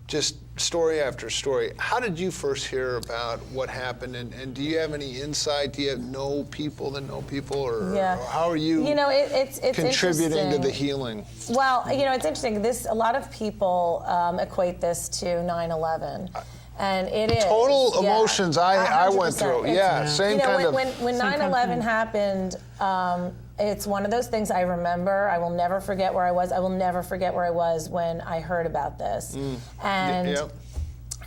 just story after story. How did you first hear about what happened? And do you have any insight? Do you know people that know people, or how are you? You know, it's contributing to interesting. the healing. Well, you know, it's interesting. A lot of people equate this to 9/11. And it is. Total yeah. emotions I went 100%. through. It's- Yeah, same you know, kind of. when 9/11 happened, it's one of those things I remember. I will never forget where I was. I will never forget where I was when I heard about this. And Yep.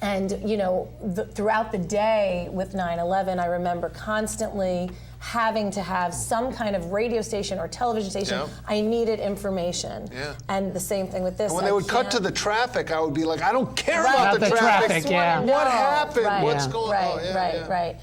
and you know, throughout the day with 9/11, I remember constantly having to have some kind of radio station or television station. Yep. I needed information. Yeah. And the same thing with this. When they would cut to the traffic, I would be like, I don't care Right. about About the the traffic. traffic, yeah. What No, happened? right, What's going right, on? Right.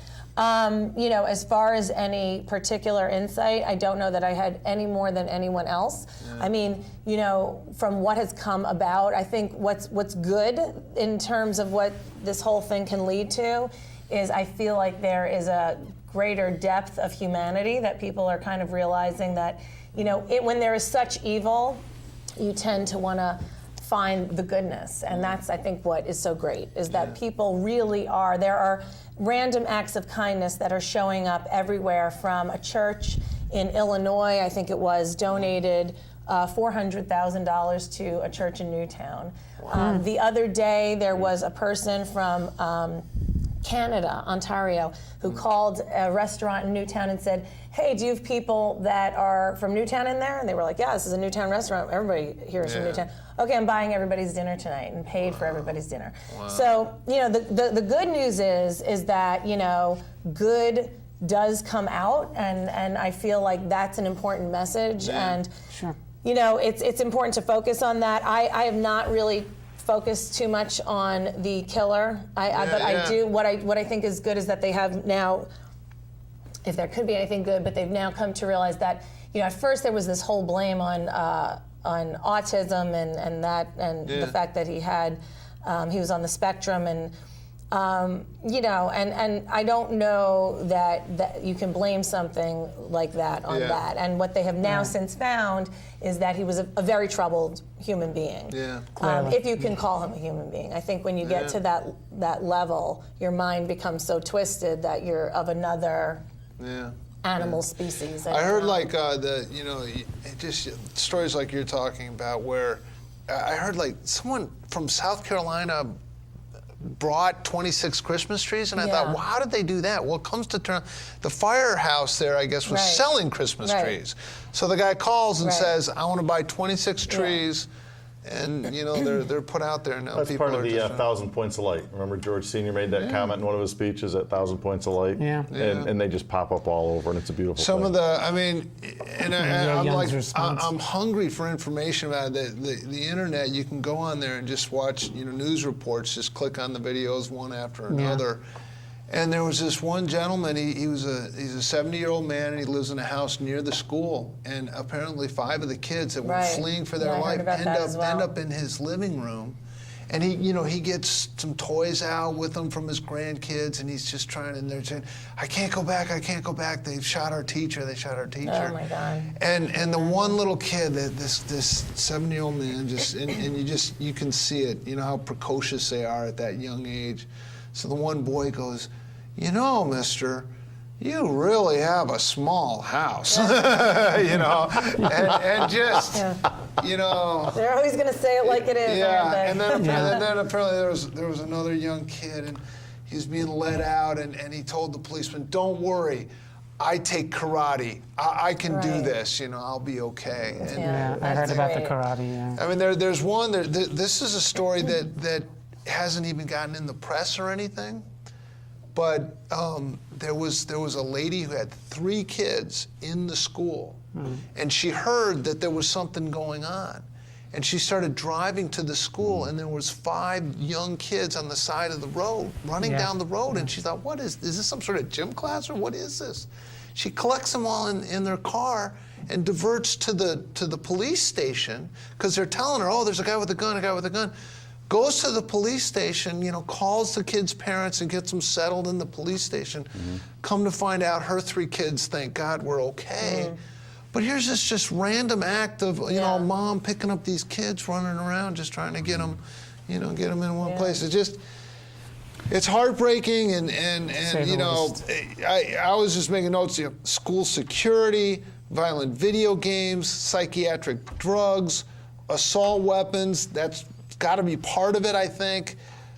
You know, as far as any particular insight, I don't know that I had any more than anyone else. I mean, you know, from what has come about, I think what's good in terms of what this whole thing can lead to is I feel like there is a greater depth of humanity that people are kind of realizing that, when there is such evil, you tend to want to find the goodness. And that's, I think, what is so great, is that people really are. There are random acts of kindness that are showing up everywhere, from a church in Illinois, I think it was, donated $400,000 to a church in Newtown. The other day, there was a person from Canada, Ontario, who called a restaurant in Newtown and said, hey, do you have people that are from Newtown in there? And they were like, yeah, this is a Newtown restaurant. Everybody here is from Newtown. Okay, I'm buying everybody's dinner tonight, and paid for everybody's dinner. So, the good news is that, good does come out, and I feel like that's an important message. And, it's important to focus on that. I have not really focused too much on the killer. I do. What I think is good is that they have now, if there could be anything good, but they've now come to realize that, at first there was this whole blame on autism and the fact that he was on the spectrum, and and I don't know that you can blame something like that on that. And what they have now since found is that he was a very troubled human being. If you can call him a human being. I think when you get to that level, your mind becomes so twisted that you're of another animal species. I heard just stories like you're talking about, where I heard like someone from South Carolina brought 26 Christmas trees, and I thought, well, how did they do that? Well, it comes to turn, the firehouse there, I guess, was selling Christmas trees. So the guy calls and says, I want to buy 26 trees, and they're put out there now. That's people part of are the just 1,000 points of light. Remember George Sr. made that comment in one of his speeches, at 1,000 points of light? And they just pop up all over, and it's a beautiful thing. Some of the, I'm like, I'm hungry for information about it. The internet, you can go on there and just watch, news reports, just click on the videos one after another. And there was this one gentleman, he's a 70-year-old man, and he lives in a house near the school. And apparently 5 of the kids that were fleeing for their life end up in his living room. And he gets some toys out with him from his grandkids, and he's just trying, and they're saying, I can't go back, they've shot our teacher. Oh my God. And the one little kid, this 70-year-old man, you can see it, how precocious they are at that young age. So the one boy goes, mister, you really have a small house. and just, They're always going to say it like it is, aren't they? And then apparently there was another young kid, and he was being led out, and he told the policeman, don't worry, I take karate. I can do this, I'll be okay. And, I heard about the karate, I mean, there's one, this is a story that hasn't even gotten in the press or anything, but there was a lady who had 3 kids in the school, and she heard that there was something going on, and she started driving to the school, and there was 5 young kids on the side of the road running down the road, and she thought, what is this, some sort of gym class, or what is this? She collects them all in their car and diverts to the police station, because they're telling her, oh, there's a guy with a gun. Goes to the police station, calls the kids' parents and gets them settled in the police station. Come to find out, her 3 kids, thank God, were okay. But here's this just random act of, mom picking up these kids, running around, just trying to get them, get them in one place. It's heartbreaking, and I was just making notes. School security, violent video games, psychiatric drugs, assault weapons. That's got to be part of it, I think.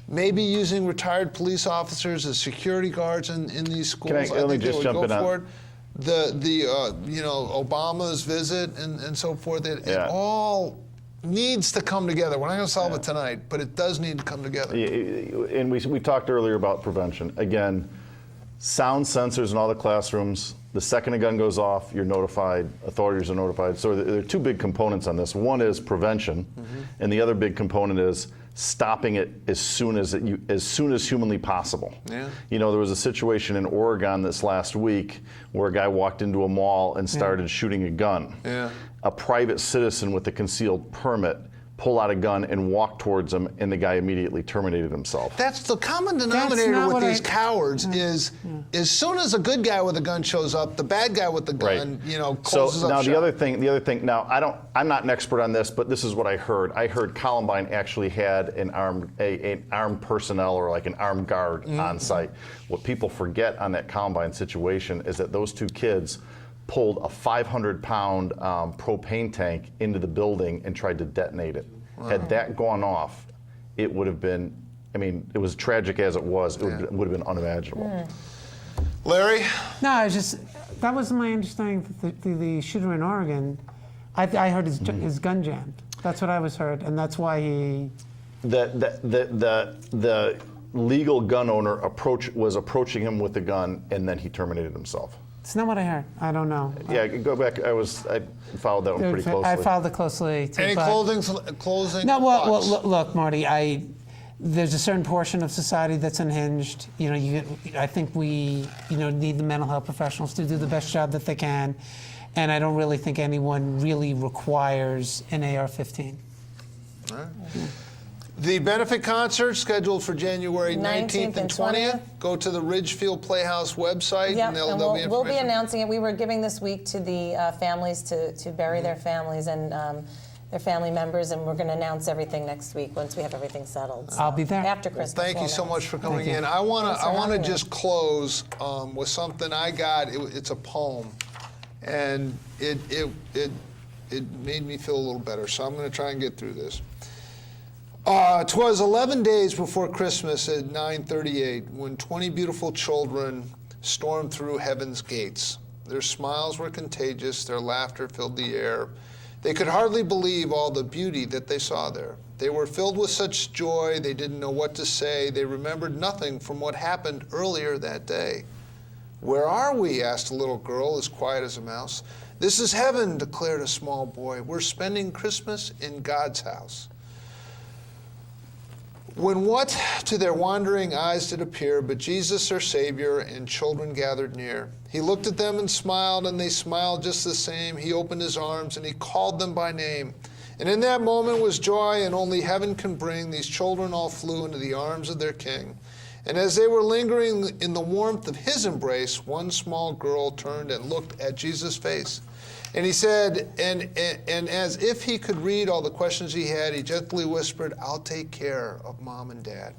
Maybe using retired police officers as security guards in these schools. Let me just jump in on Obama's visit and so forth. It all needs to come together. We're not going to solve it tonight, but it does need to come together. And we talked earlier about prevention. Again, sound sensors in all the classrooms. The second a gun goes off, you're notified, authorities are notified. So there are 2 big components on this. One is prevention, and the other big component is stopping it as soon as humanly possible. There was a situation in Oregon this last week where a guy walked into a mall and started shooting a gun. A private citizen with a concealed permit pull out a gun and walk towards him, and the guy immediately terminated himself. That's the common denominator not with what these cowards is as soon as a good guy with a gun shows up, the bad guy with the gun, closes so up now shop. the other thing. Now I'm not an expert on this, but this is what I heard. I heard Columbine actually had an armed personnel or like an armed guard on site. What people forget on that Columbine situation is that those two kids pulled a 500-pound propane tank into the building and tried to detonate it. Had that gone off, it would have been, it was tragic as it was, it would have been unimaginable. Larry? No, that was my understanding. The shooter in Oregon, I heard his gun jammed. That's what I was heard, and that's why he. The legal gun owner was approaching him with the gun, and then he terminated himself. It's not what I heard. I don't know. Yeah, go back. I followed that one pretty closely. I followed it closely too. Any closing No, well, thoughts? look, Marty. There's a certain portion of society that's unhinged. I think we, need the mental health professionals to do the best job that they can, and I don't really think anyone really requires an AR-15. All right. The benefit concert scheduled for January 19th and 20th. Go to the Ridgefield Playhouse website, Yep, and and there'll be we'll information. be announcing it. We were giving this week to the families to bury their families and their family members, and we're going to announce everything next week once we have everything settled. So I'll be there. after Christmas. Thank you we'll so announce. much for coming Thank you. in. I want Thanks for to having me. just close with something I got. It's a poem, and it made me feel a little better. So I'm going to try and get through this. 'Twas 11 days before Christmas at 9:38 when 20 beautiful children stormed through heaven's gates. Their smiles were contagious, their laughter filled the air. They could hardly believe all the beauty that they saw there. They were filled with such joy they didn't know what to say. They remembered nothing from what happened earlier that day. "Where are we?" asked a little girl as quiet as a mouse. "This is heaven," declared a small boy. "We're spending Christmas in God's house." When what to their wandering eyes did appear but Jesus their Savior and children gathered near? He looked at them and they smiled just the same. He opened his arms and he called them by name. And in that moment was joy and only heaven can bring. These children all flew into the arms of their King. And as they were lingering in the warmth of his embrace, one small girl turned and looked at Jesus' face. And he said, and as if he could read all the questions he had, he gently whispered, "I'll take care of Mom and Dad."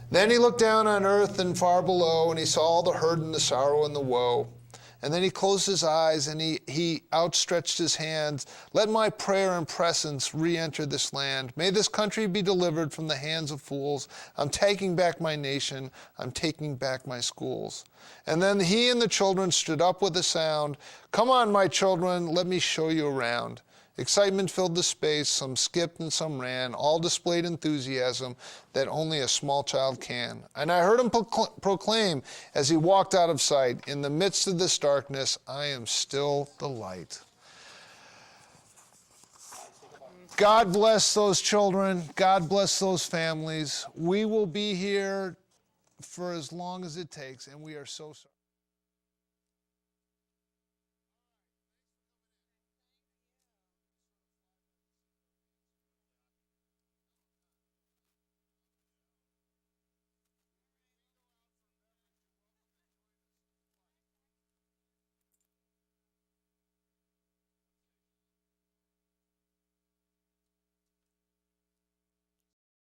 Then he looked down on earth and far below, and he saw all the hurt and the sorrow and the woe. And then he closed his eyes and he outstretched his hands. "Let my prayer and presence re-enter this land. May this country be delivered from the hands of fools. I'm taking back my nation. I'm taking back my schools." And then he and the children stood up with a sound. "Come on, my children, let me show you around." Excitement filled the space. Some skipped and some ran. All displayed enthusiasm that only a small child can. And I heard him proclaim as he walked out of sight, "In the midst of this darkness, I am still the light." God bless those children. God bless those families. We will be here for as long as it takes, and we are so sorry.